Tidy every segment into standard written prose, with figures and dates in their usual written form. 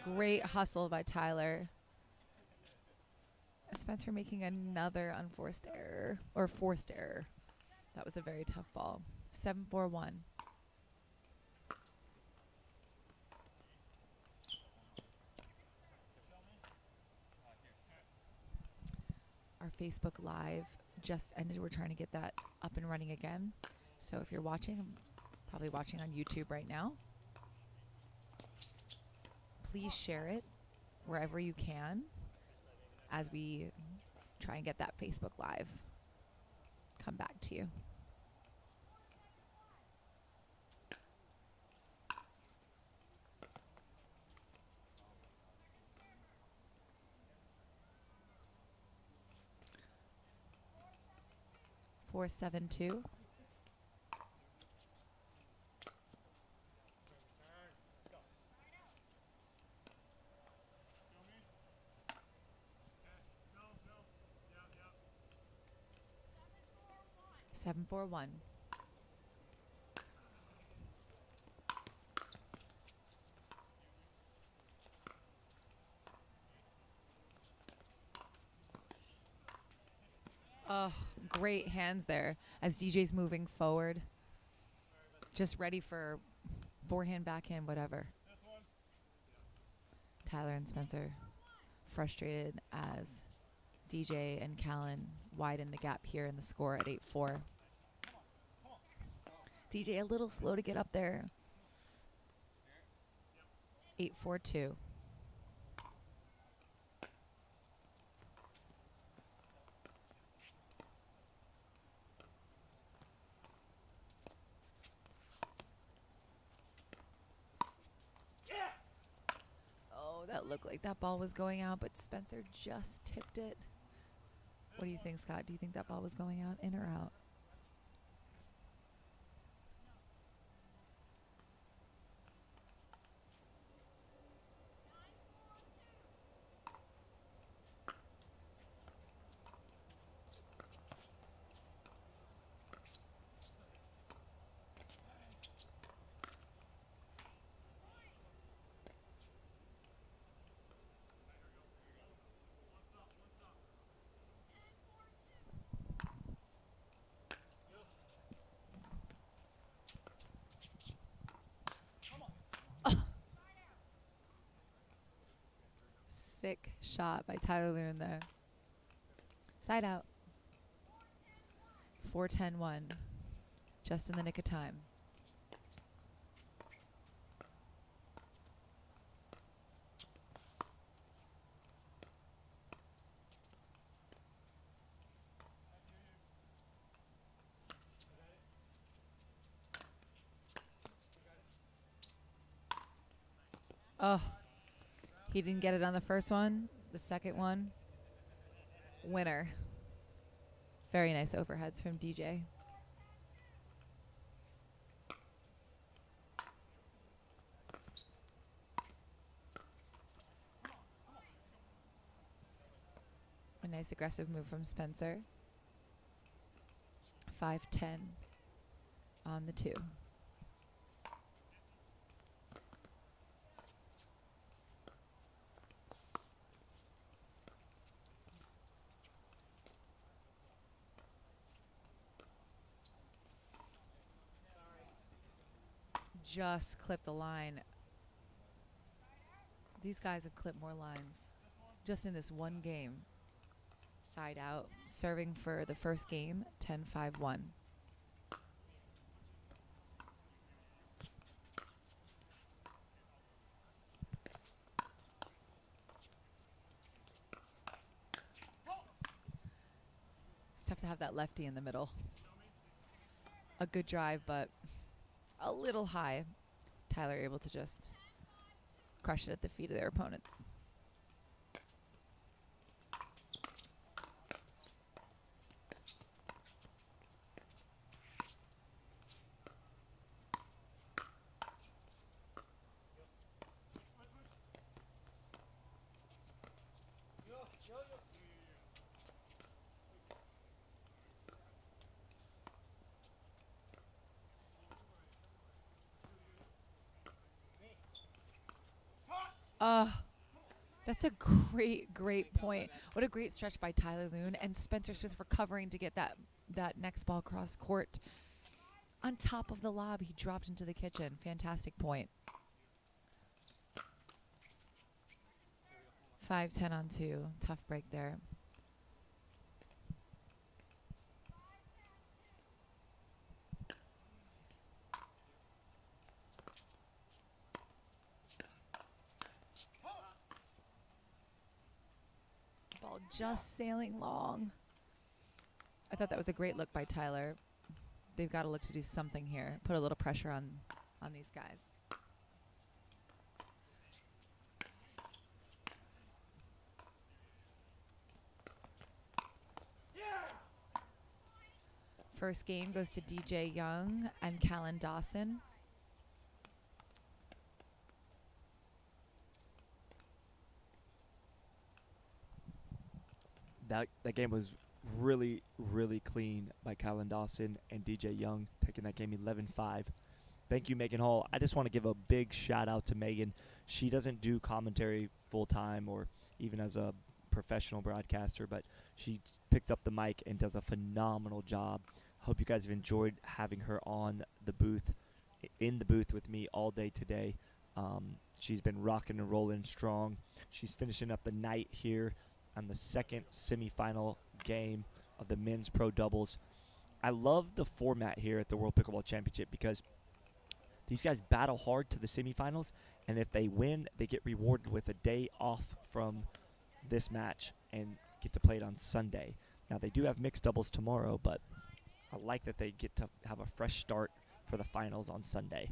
Great hustle by Tyler. Spencer making another unforced error, or forced error. That was a very tough ball. 7-4-1. Our Facebook Live just ended. We're trying to get that up and running again. So if you're watching, I'm probably watching on YouTube right now, please share it wherever you can as we try and get that Facebook Live come back to you. Four, 7-2. Seven, 4-1. Oh, great hands there as DJ's moving forward. Just ready for forehand, backhand, whatever. Tyler and Spencer frustrated as DJ and Callan widen the gap here in the score at 8-4. DJ a little slow to get up there. 8-4-2. Oh, that looked like that ball was going out, but Spencer just tipped it. What do you think, Scott? Do you think that ball was going out, in or out? Sick shot by Tyler Loon there. Side out. 4-10-1. Just in the nick of time. Oh, he didn't get it on the first one. The second one, winner. Very nice overheads from DJ. A nice aggressive move from Spencer. 5-10 on the 2. Just clipped the line. These guys have clipped more lines just in this one game. Side out, serving for the first game, 10-5-1. It's tough to have that lefty in the middle. A good drive, but a little high. Tyler able to just crush it at the feet of their opponents. That's a great point. What a great stretch by Tyler Loon and Spencer Smith recovering to get that next ball across court. On top of the lob, he dropped into the kitchen. Fantastic point. 5-10 on 2. Tough break there. Ball just sailing long. I thought that was a great look by Tyler. They've got to look to do something here. Put a little pressure on these guys. First game goes to DJ Young and Callan Dawson. That game was really clean by Callan Dawson and DJ Young, taking that game 11-5. Thank you, Megan Hall. I just want to give a big shout out to Megan. She doesn't do commentary full time or even as a professional broadcaster, but she picked up the mic and does a phenomenal job. Hope you guys have enjoyed having her on the booth, in the booth with me all day today. She's been rocking and rolling strong. She's finishing up the night here on the second semifinal game of the men's pro doubles. I love the format here at the World Pickleball Championship because these guys battle hard to the semifinals, and if they win, they get rewarded with a day off from this match and get to play it on Sunday. Now, they do have mixed doubles tomorrow, but I like that they get to have a fresh start for the finals on Sunday.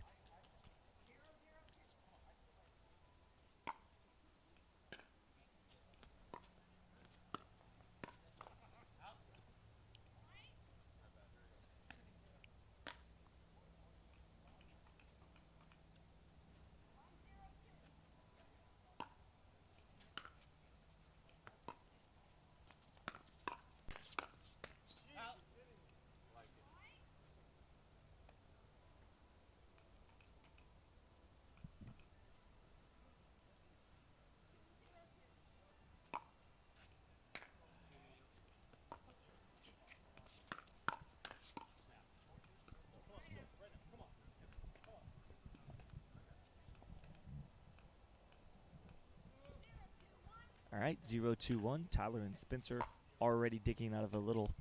All right, 0-2-1. Tyler and Spencer already digging out of a little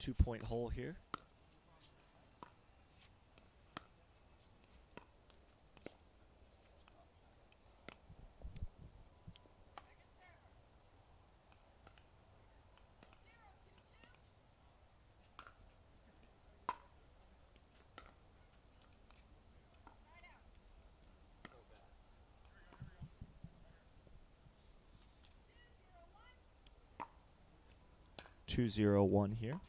2-point hole here. Two 0-1 here.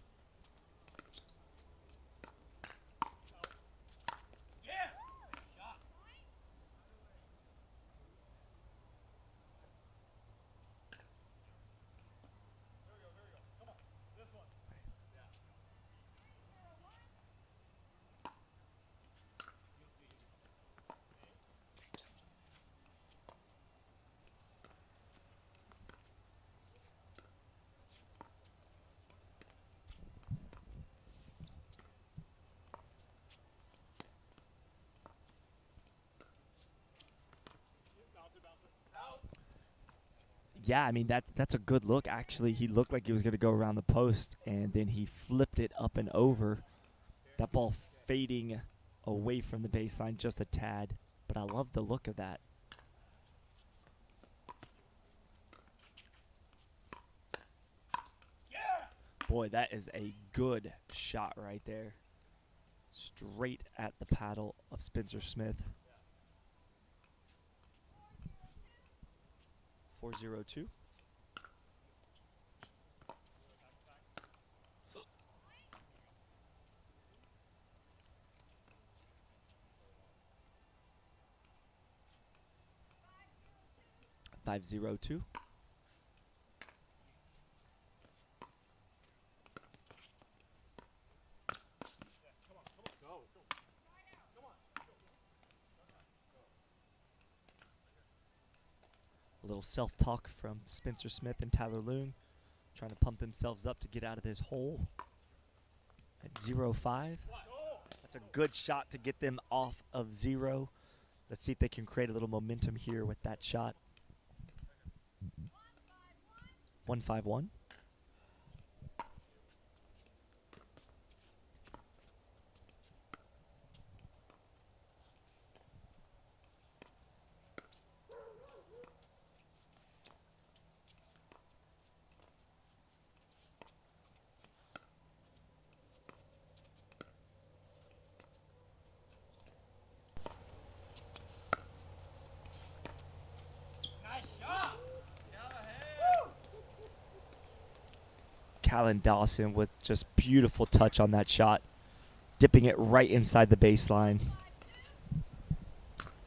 Yeah, I mean, that's a good look, actually. He looked like he was going to go around the post, and then he flipped it up and over. That ball fading away from the baseline just a tad, but I love the look of that. Boy, that is a good shot right there. Straight at the paddle of Spencer Smith. 4-0-2. Five 0-2. A little self-talk from Spencer Smith and Tyler Loong, trying to pump themselves up to get out of this hole at 0-5. That's a good shot to get them off of 0. Let's see if they can create a little momentum here with that shot. 1-5-1. Callan Dawson with just beautiful touch on that shot, dipping it right inside the baseline.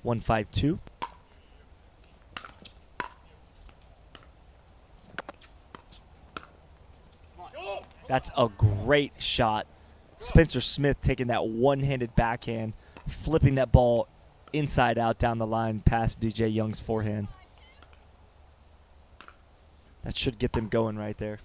1-5-2. That's a great shot. Spencer Smith taking that one-handed backhand, flipping that ball inside out down the line past DJ Young's forehand. That should get them going right there.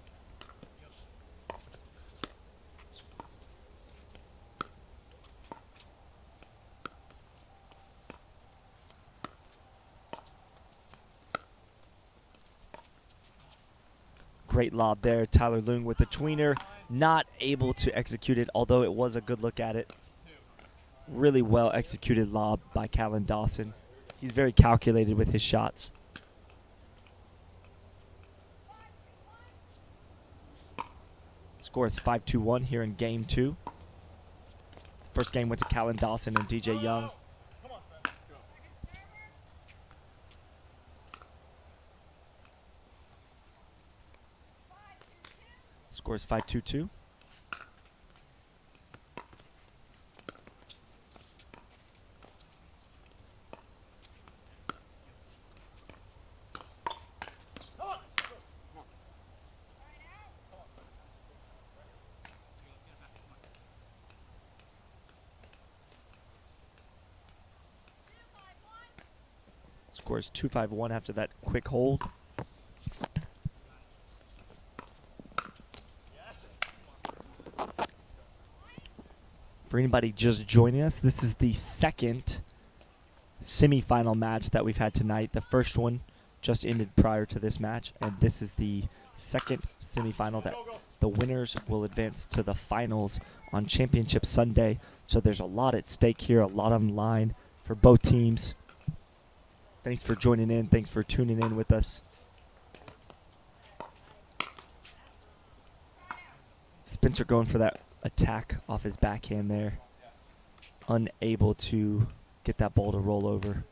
Great lob there. Tyler Loong with the tweener. Not able to execute it, although it was a good look at it. Really well executed lob by Callan Dawson. He's very calculated with his shots. Score is 5-2-1 here in game 2. First game went to Callan Dawson and DJ Young. Score is 5-2-2. Score is 2-5-1 after that quick hold. For anybody just joining us, this is the second semifinal match that we've had tonight. The first one just ended prior to this match, and this is the second semifinal that the winners will advance to the finals on Championship Sunday. So there's a lot at stake here, a lot on the line for both teams. Thanks for joining in. Thanks for tuning in with us. Spencer going for that attack off his backhand there. Unable to get that ball to roll over.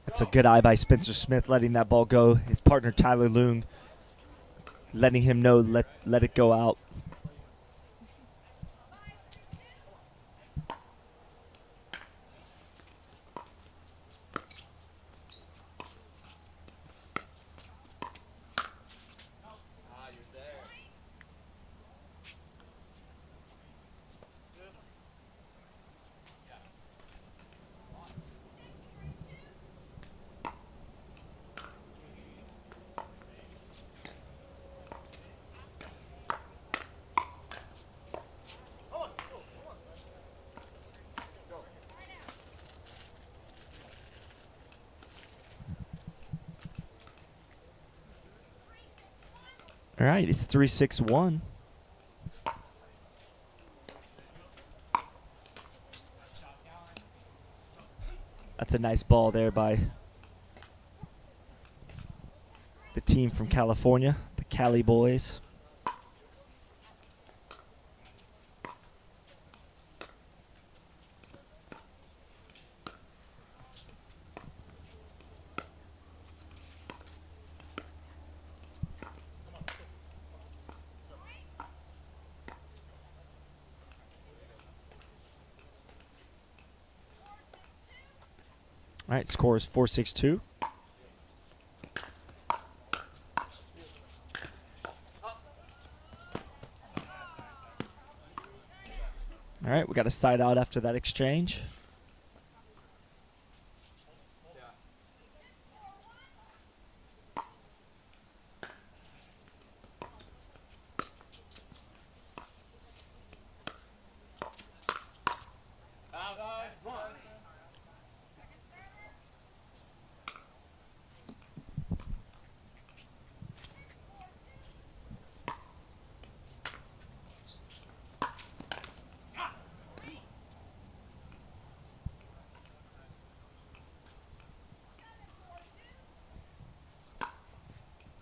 It's a good eye by Spencer Smith, letting that ball go. His partner Tyler Loong letting him know let it go out. All right, it's 3-6-1. That's a nice ball there by the team from California, the Cali boys. All right, score is 4-6-2. All right, we got a side out after that exchange.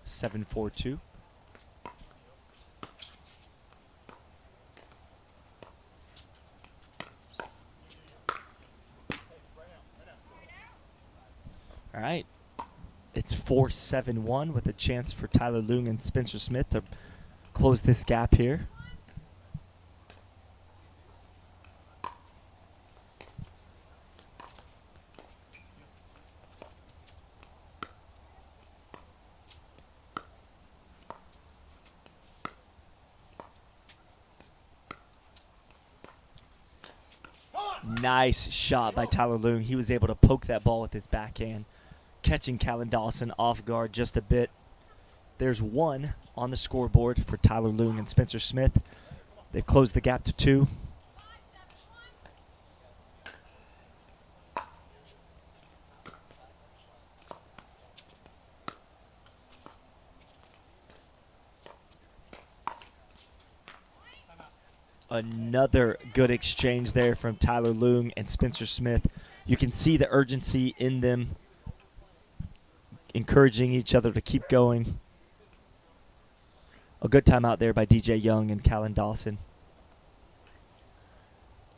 Seven, 4-2. All right. It's 4-7-1 with a chance for Tyler Loong and Spencer Smith to close this gap here. Nice shot by Tyler Loong. He was able to poke that ball with his backhand, catching Callan Dawson off guard just a bit. There's one on the scoreboard for Tyler Loong and Spencer Smith. They've closed the gap to 2. Another good exchange there from Tyler Loong and Spencer Smith. You can see the urgency in them, encouraging each other to keep going. A good timeout there by DJ Young and Callan Dawson.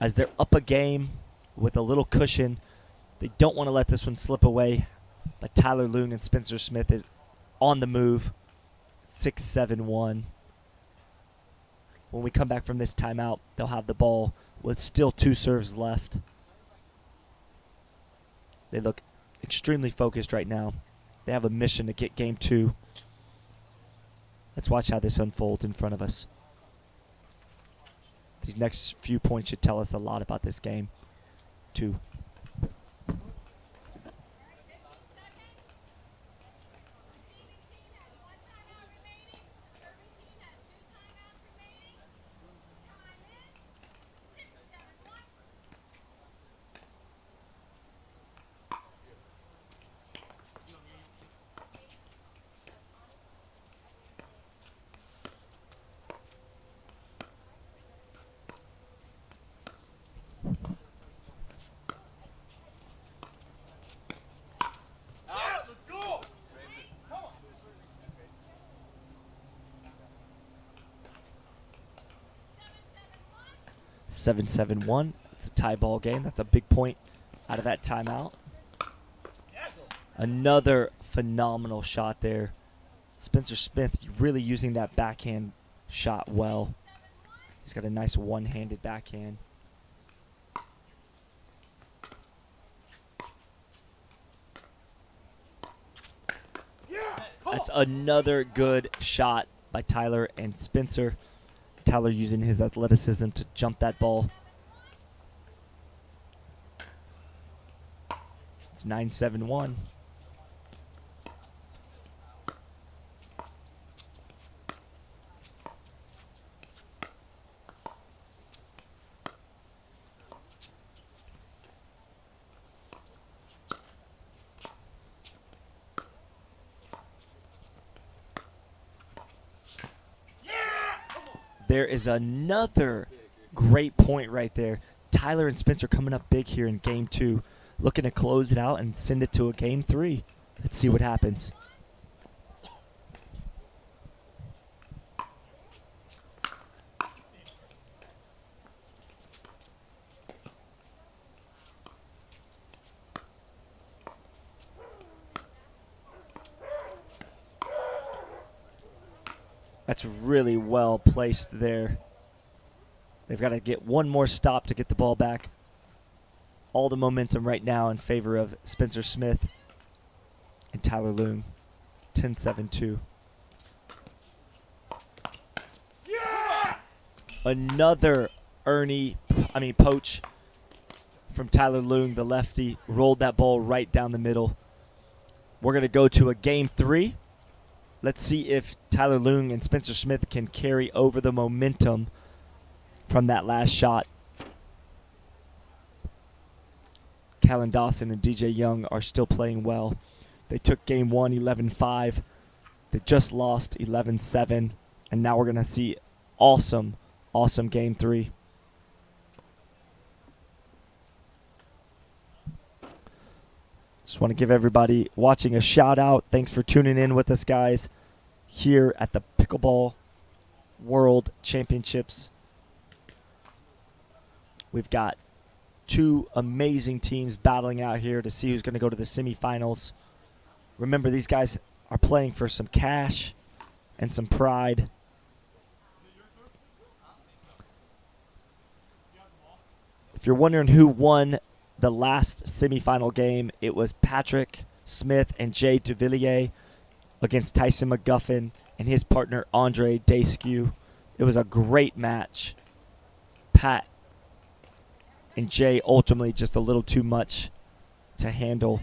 As they're up a game with a little cushion, they don't want to let this one slip away. But Tyler Loong and Spencer Smith is on the move. 6-7-1. When we come back from this timeout, they'll have the ball with still 2 serves left. They look extremely focused right now. They have a mission to get game 2. Let's watch how this unfolds in front of us. These next few points should tell us a lot about this game, too. Seven, 7-1. It's a tie ball game. That's a big point out of that timeout. Another phenomenal shot there. Spencer Smith really using that backhand shot well. He's got a nice one-handed backhand. That's another good shot by Tyler and Spencer. Tyler using his athleticism to jump that ball. It's 9-7-1. There is another great point right there. Tyler and Spencer coming up big here in game 2, looking to close it out and send it to a game 3. Let's see what happens. That's really well placed there. They've got to get one more stop to get the ball back all the momentum right now in favor of Spencer Smith and Tyler Loong. 10-7-2. Another poach from Tyler Loong, the lefty, rolled that ball right down the middle. We're going to go to a game 3. Let's see if Tyler Loong and Spencer Smith can carry over the momentum from that last shot. Callan Dawson and DJ Young are still playing well. They took game 1 11-5. They just lost 11-7. And now we're going to see awesome game 3. Just want to give everybody watching a shout out. Thanks for tuning in with us, guys, here at the Pickleball World Championships. We've got 2 amazing teams battling out here to see who's going to go to the semifinals. Remember, these guys are playing for some cash and some pride. If you're wondering who won the last semifinal game, it was Patrick Smith and Jay Duvillier against Tyson McGuffin and his partner Andre Deskew. It was a great match. Pat and Jay ultimately just a little too much to handle.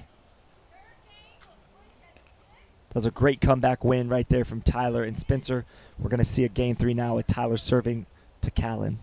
That was a great comeback win right there from Tyler and Spencer. We're going to see a game 3 now with Tyler serving to Callan.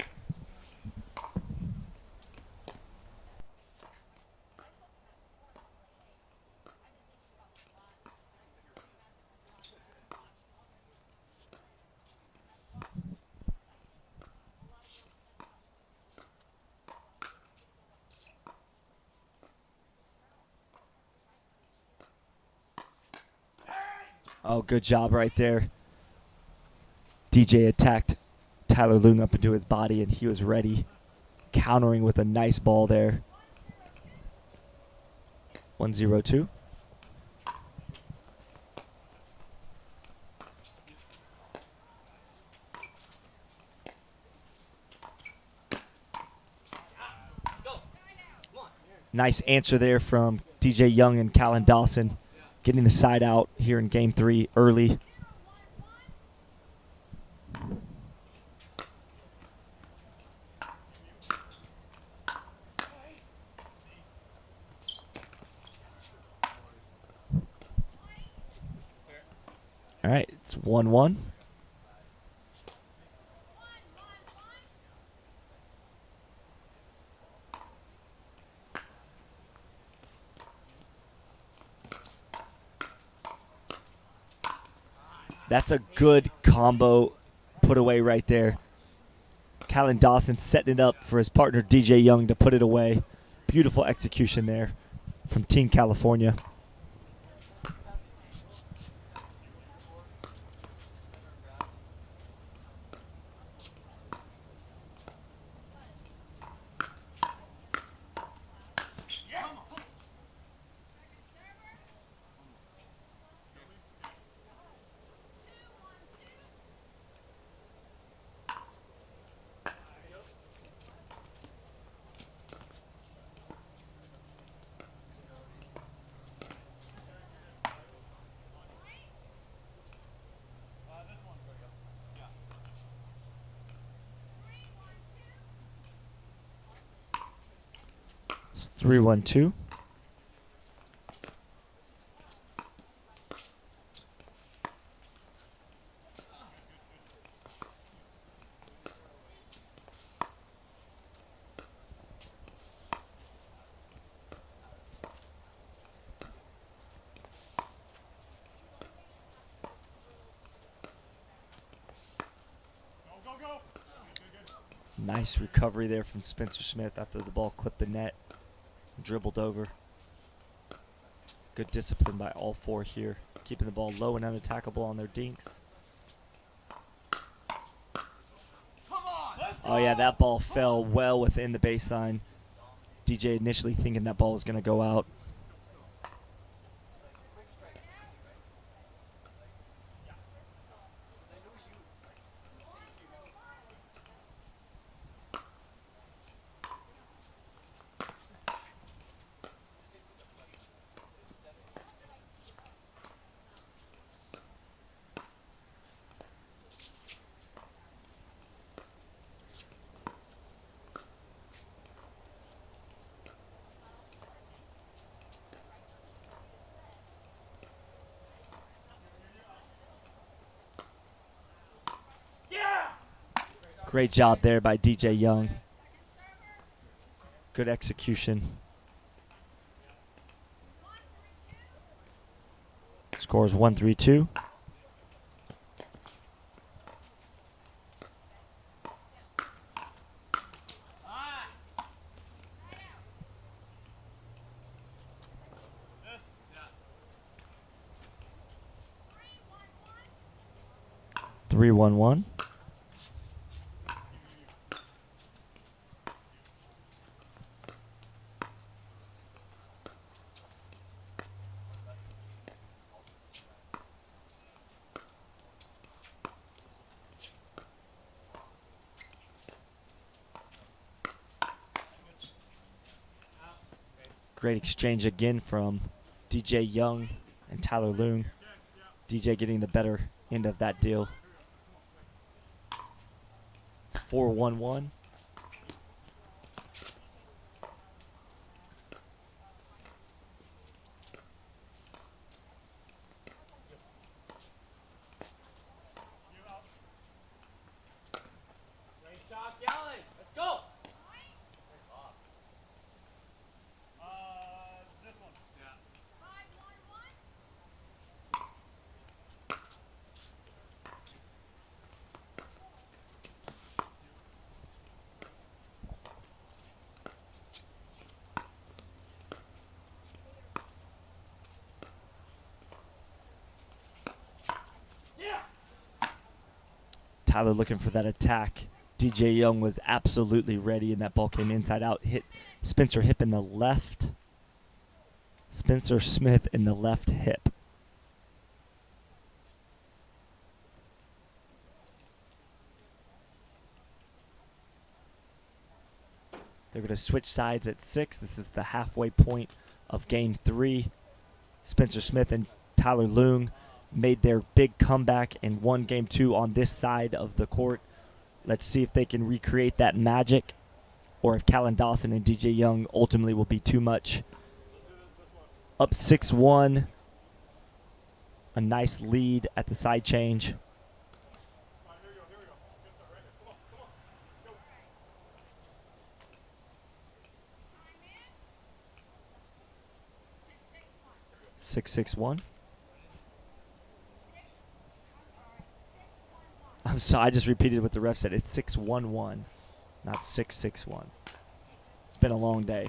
Oh, good job right there. DJ attacked Tyler Loong up into his body, and he was ready, countering with a nice ball there. 1-0-2. Nice answer there from DJ Young and Callan Dawson, getting the side out here in game 3 early. All right, it's 1-1. That's a good combo put away right there. Callan Dawson setting it up for his partner DJ Young to put it away. Beautiful execution there from Team California. It's 3-1-2. Nice recovery there from Spencer Smith after the ball clipped the net, dribbled over. Good discipline by all 4 here, keeping the ball low and unattackable on their dinks. Oh yeah, that ball fell well within the baseline. DJ initially thinking that ball was going to go out. Great job there by DJ Young. Good execution. Scores 1-3-2. Three, 1-1. Great exchange again from DJ Young and Tyler Loong. DJ getting the better end of that deal. 4-1-1. Tyler looking for that attack. DJ Young was absolutely ready, and that ball came inside out. Hit Spencer Hip in the left. Spencer Smith in the left hip. They're going to switch sides at 6. This is the halfway point of game 3. Spencer Smith and Tyler Loong made their big comeback and won game 2 on this side of the court. Let's see if they can recreate that magic, or if Callan Dawson and DJ Young ultimately will be too much. Up 6-1. A nice lead at the side change. Six, 6-1. I'm sorry, I just repeated what the ref said. It's 6-1-1, not 6-6-1. It's been a long day.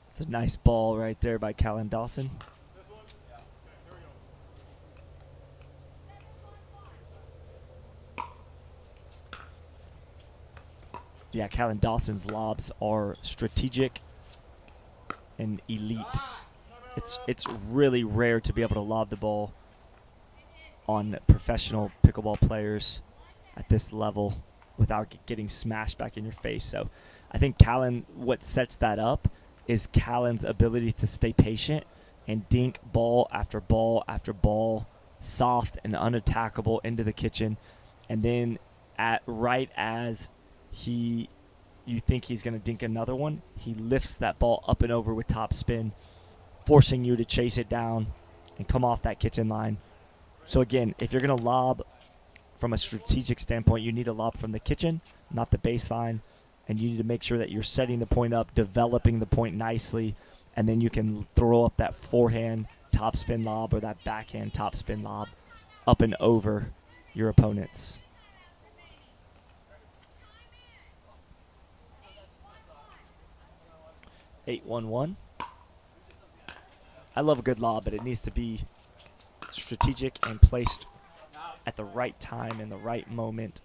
It's a nice ball right there by Callan Dawson. Yeah, Callan Dawson's lobs are strategic and elite. It's really rare to be able to lob the ball on professional pickleball players at this level without getting smashed back in your face. So I think Callan, what sets that up is Callan's ability to stay patient and dink ball after ball after ball, soft and unattackable into the kitchen. And then right as you think he's going to dink another one, he lifts that ball up and over with top spin, forcing you to chase it down and come off that kitchen line. So again, if you're going to lob from a strategic standpoint, you need to lob from the kitchen, not the baseline, and you need to make sure that you're setting the point up, developing the point nicely, and then you can throw up that forehand top spin lob or that backhand top spin lob up and over your opponents. 8-1-1. I love a good lob, but it needs to be strategic and placed at the right time in the right moment.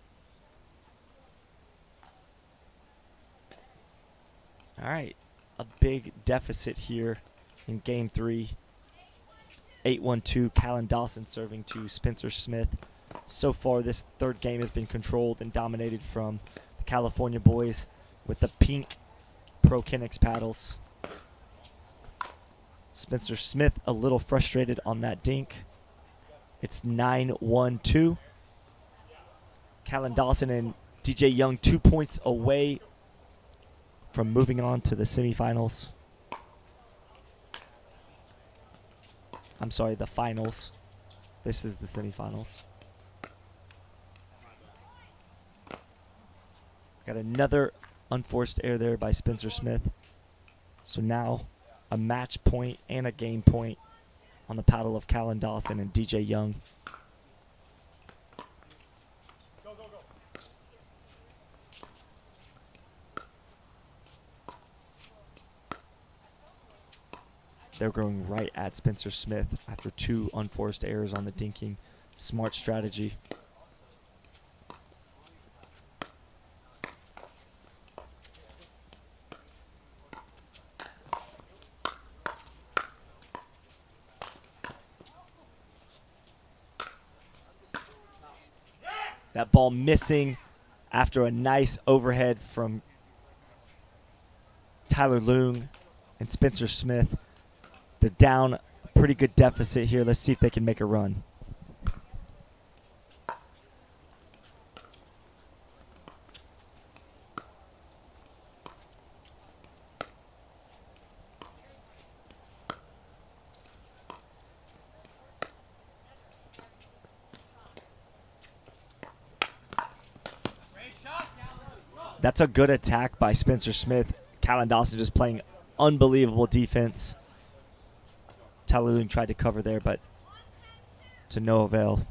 All right, a big deficit here in game 3. 8-1-2, Callan Dawson serving to Spencer Smith. So far, this third game has been controlled and dominated from the California boys with the pink Pro Kinetics paddles. Spencer Smith a little frustrated on that dink. It's 9-1-2. Callan Dawson and DJ Young 2 points away from moving on to the semifinals. I'm sorry, the finals. This is the semifinals. Got another unforced error there by Spencer Smith. So now a match point and a game point on the paddle of Callan Dawson and DJ Young. They're going right at Spencer Smith after 2 unforced errors on the dinking. Smart strategy. That ball missing after a nice overhead from Tyler Loong and Spencer Smith. They're down a pretty good deficit here. Let's see if they can make a run. That's a good attack by Spencer Smith. Callan Dawson just playing unbelievable defense. Tyler Loong tried to cover there, but to no avail.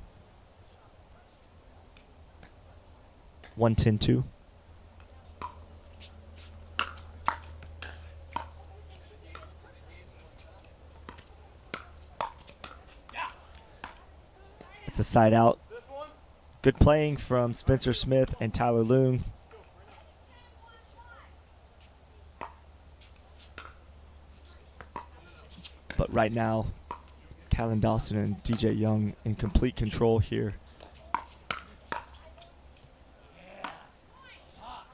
1-10-2. It's a side out. Good playing from Spencer Smith and Tyler Loong. But right now, Callan Dawson and DJ Young in complete control here.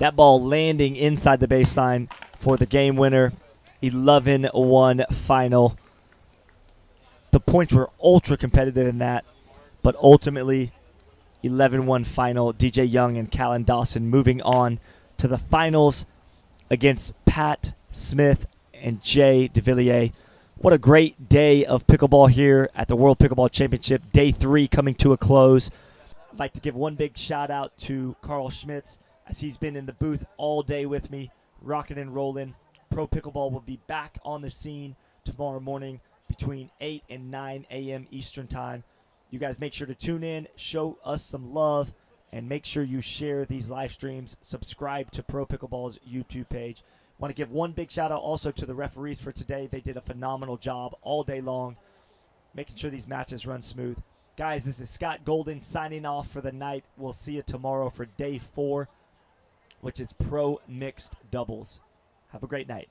That ball landing inside the baseline for the game winner. 11-1 final. The points were ultra competitive in that, but ultimately 11-1 final. DJ Young and Callan Dawson moving on to the finals against Pat Smith and Jay DeVilliers. What a great day of pickleball here at the World Pickleball Championship. Day 3 coming to a close. I'd like to give one big shout out to Carl Schmitz, as he's been in the booth all day with me, rocking and rolling. Pro Pickleball will be back on the scene tomorrow morning between 8 and 9 a.m. Eastern Time. You guys make sure to tune in, show us some love, and make sure you share these live streams. Subscribe to Pro Pickleball's YouTube page. Want to give one big shout out also to the referees for today. They did a phenomenal job all day long, making sure these matches run smooth. Guys, this is Scott Golden signing off for the night. We'll see you tomorrow for day 4, which is Pro Mixed Doubles. Have a great night.